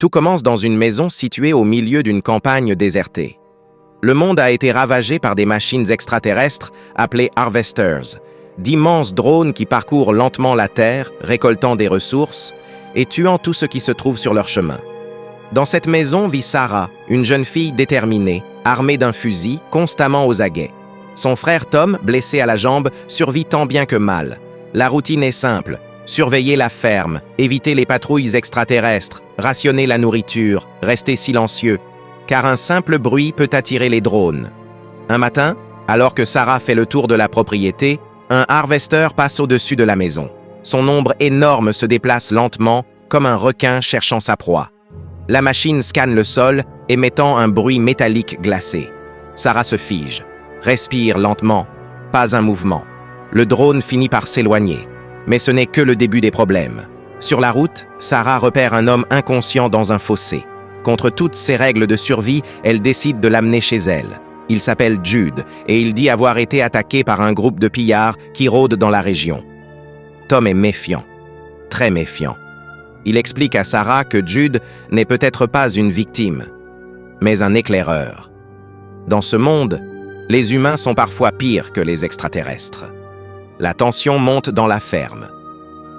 Tout commence dans une maison située au milieu d'une campagne désertée. Le monde a été ravagé par des machines extraterrestres appelées Harvesters, d'immenses drones qui parcourent lentement la Terre, récoltant des ressources et tuant tout ce qui se trouve sur leur chemin. Dans cette maison vit Sarah, une jeune fille déterminée, armée d'un fusil, constamment aux aguets. Son frère Tom, blessé à la jambe, survit tant bien que mal. La routine est simple: surveiller la ferme, éviter les patrouilles extraterrestres, rationner la nourriture, rester silencieux, car un simple bruit peut attirer les drones. Un matin, alors que Sarah fait le tour de la propriété, un harvester passe au-dessus de la maison. Son ombre énorme se déplace lentement, comme un requin cherchant sa proie. La machine scanne le sol, émettant un bruit métallique glacé. Sarah se fige, respire lentement, pas un mouvement. Le drone finit par s'éloigner. Mais ce n'est que le début des problèmes. Sur la route, Sarah repère un homme inconscient dans un fossé. Contre toutes ses règles de survie, elle décide de l'amener chez elle. Il s'appelle Jude et il dit avoir été attaqué par un groupe de pillards qui rôdent dans la région. Tom est méfiant, très méfiant. Il explique à Sarah que Jude n'est peut-être pas une victime, mais un éclaireur. Dans ce monde, les humains sont parfois pires que les extraterrestres. La tension monte dans la ferme.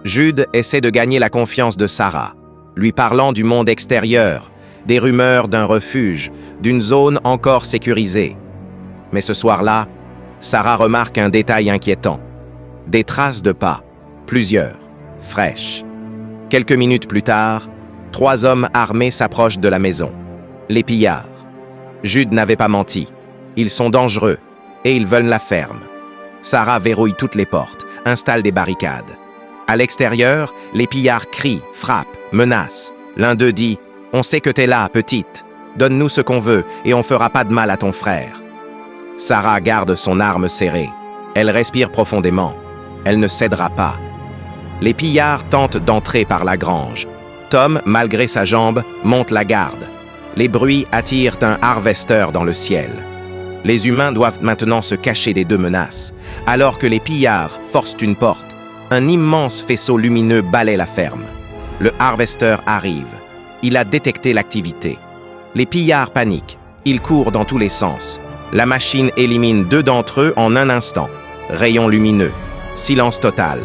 Jude essaie de gagner la confiance de Sarah, lui parlant du monde extérieur, des rumeurs d'un refuge, d'une zone encore sécurisée. Mais ce soir-là, Sarah remarque un détail inquiétant. Des traces de pas, plusieurs, fraîches. Quelques minutes plus tard, 3 hommes armés s'approchent de la maison. Les pillards. Jude n'avait pas menti. Ils sont dangereux et ils veulent la ferme. Sarah verrouille toutes les portes, installe des barricades. À l'extérieur, les pillards crient, frappent, menacent. L'un d'eux dit « On sait que t'es là, petite. Donne-nous ce qu'on veut et on fera pas de mal à ton frère. » Sarah garde son arme serrée. Elle respire profondément. Elle ne cédera pas. Les pillards tentent d'entrer par la grange. Tom, malgré sa jambe, monte la garde. Les bruits attirent un harvester dans le ciel. Les humains doivent maintenant se cacher des 2 menaces. Alors que les pillards forcent une porte, un immense faisceau lumineux balaie la ferme. Le harvester arrive. Il a détecté l'activité. Les pillards paniquent. Ils courent dans tous les sens. La machine élimine 2 d'entre eux en un instant. Rayon lumineux. Silence total.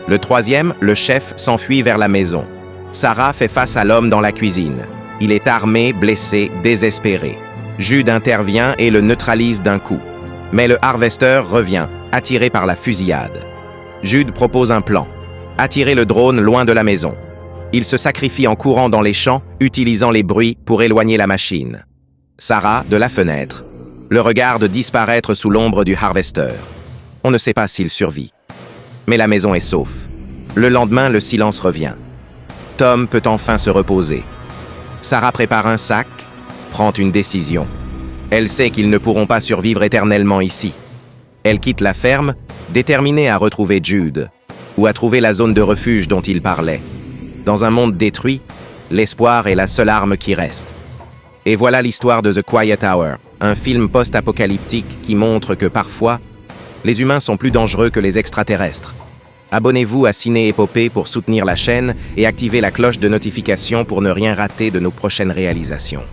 Le 3e, le chef, s'enfuit vers la maison. Sarah fait face à l'homme dans la cuisine. Il est armé, blessé, désespéré. Jude intervient et le neutralise d'un coup. Mais le harvester revient, attiré par la fusillade. Jude propose un plan: attirer le drone loin de la maison. Il se sacrifie en courant dans les champs, utilisant les bruits pour éloigner la machine. Sarah, de la fenêtre, le regarde disparaître sous l'ombre du harvester. On ne sait pas s'il survit. Mais la maison est sauf. Le lendemain, le silence revient. Tom peut enfin se reposer. Sarah prépare un sac, prend une décision. Elle sait qu'ils ne pourront pas survivre éternellement ici. Elle quitte la ferme, déterminée à retrouver Jude, ou à trouver la zone de refuge dont il parlait. Dans un monde détruit, l'espoir est la seule arme qui reste. Et voilà l'histoire de The Quiet Hour, un film post-apocalyptique qui montre que parfois, les humains sont plus dangereux que les extraterrestres. Abonnez-vous à Ciné Épopée pour soutenir la chaîne et activez la cloche de notification pour ne rien rater de nos prochaines réalisations.